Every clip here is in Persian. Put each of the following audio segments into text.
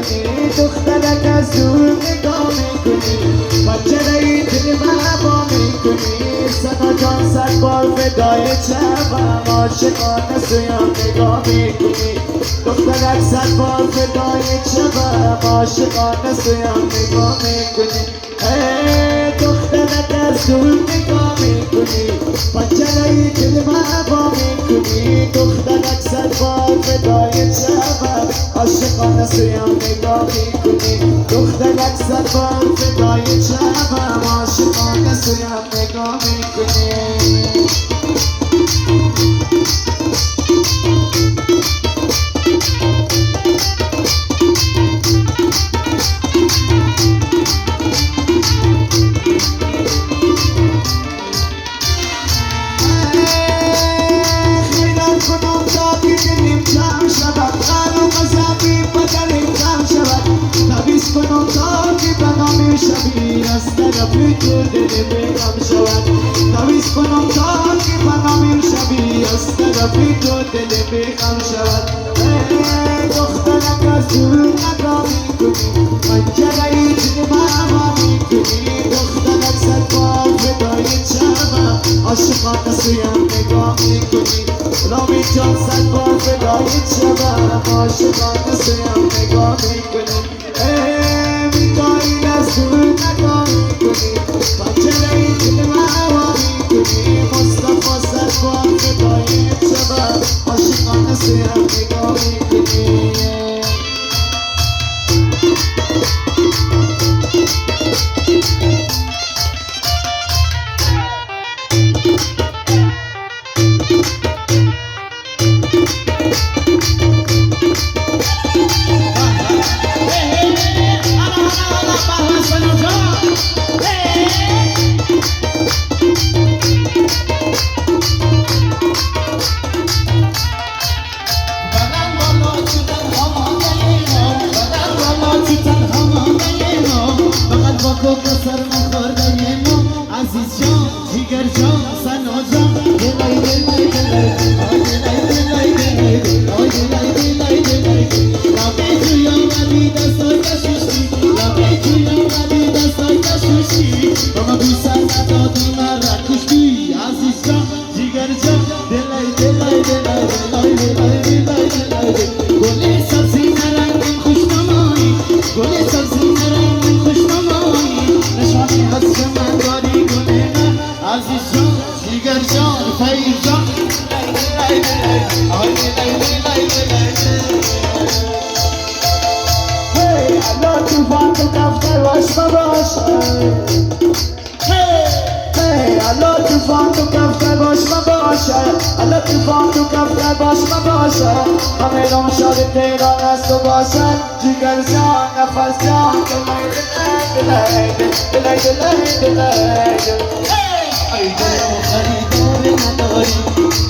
میکنی دخترک از دور نگاه میکنی پنجره دل من با میکنی سنا جان صد بار فدای چپم عاشقانه سویم نگاه میکنی دخترک صد بار فدای چپم عاشقانه سویم نگاه میکنی دخترک از دور نگاه میکنی پنجره دل من با میکنی دخترک صد بار فدای چپم عاشقانه سویم نگاه میکنی دخترک صد بار فدای چپم عاشقانه سویم نگاه میکنی کنم تا که بنامه شبیه از طرفی تو دل بگم شود تمیز کنم تا که بنامه شبیه از طرفی تو دل بگم شود دخترک از دور نگاه میکنی پنجره دل من میکنی دخترک صد بار فدای چپم عاشقانه سویم نگاه میکنی رامی جان صد بار فدای چپم عاشقانه سویم نگاه میکنی می‌کنی از دور نگاه می‌کنی پنجره دل من هوا می‌کنی مصطفی صد بار فدای چپم عاشقانه سویم نگاه می‌کنی عزیز جان جیگر جان سنا جان دلای دلای دلای دلای دلای دلای دلای لبه جوی آمدی دستای کشوشی لبه جوی آمدی دستای کشوشی بابا بی سر ندادی من را کشتی عزیز جان جیگر جان دلای دلای دلای دلای دلای دلای دلای گل سبزی نرنگین خوشنمایی گل سبزی نرنگین خوشنمایی نشانی هست که من داری گونه من عزیز جان جیگر جان فیر جان دلای دلای دلای دلای Hey, الان توفان تو دفتر باش باشه Hey, الان توفان تو دفتر باش باشه الان توفان تو دفتر باش باشه همه دام شاد تهران از تو باشه جیگر جان نفس جان دلای دلای دلای دلای ای دل تو خریدار نداری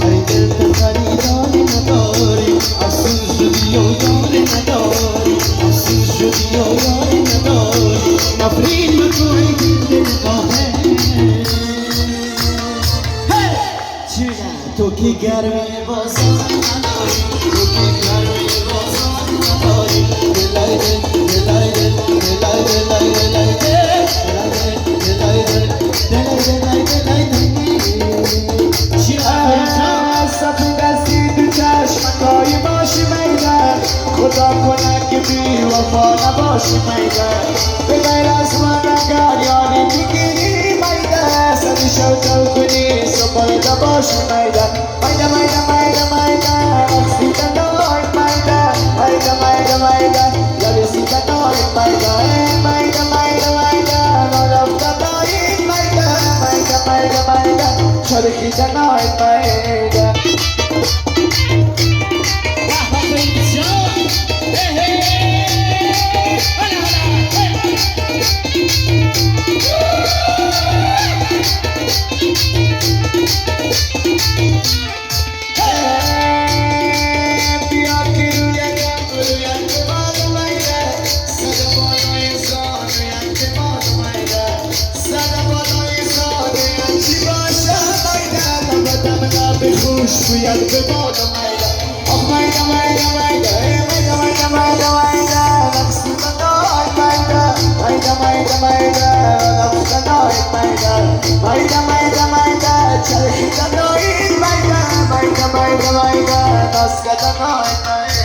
ای دل تو خریدار نداری افسوس شدی و یار نداری افسوس شدی و یار نداری نفرین میکنی دل نگاهه تو که گرمی بازار نداری تو که گرمی بازار نداری دلای دل دلای دل دلای دلای دلای دلای دلای دلای سفید دستی تو چشمکای باشی میدن خدا کنه که بی وفا نباشی میدن به غیر از من اگر یاری میگیری میدن سری شوتو کنی سپرده باشی میدن میدن میدن میدن میدن اخسی تنوی میدن میدن میدن میدن یاریسی تنوی میدن میدن میدن میدن نرفت تنوی میدن میدن میدن میدن شرخی تنوی میدن خوشبویت به باد میدن آخ میدن میدن میدن میدن میدن میدن میدن مایده نفس نوید مایده چرخی نوید مایده نسکت نوید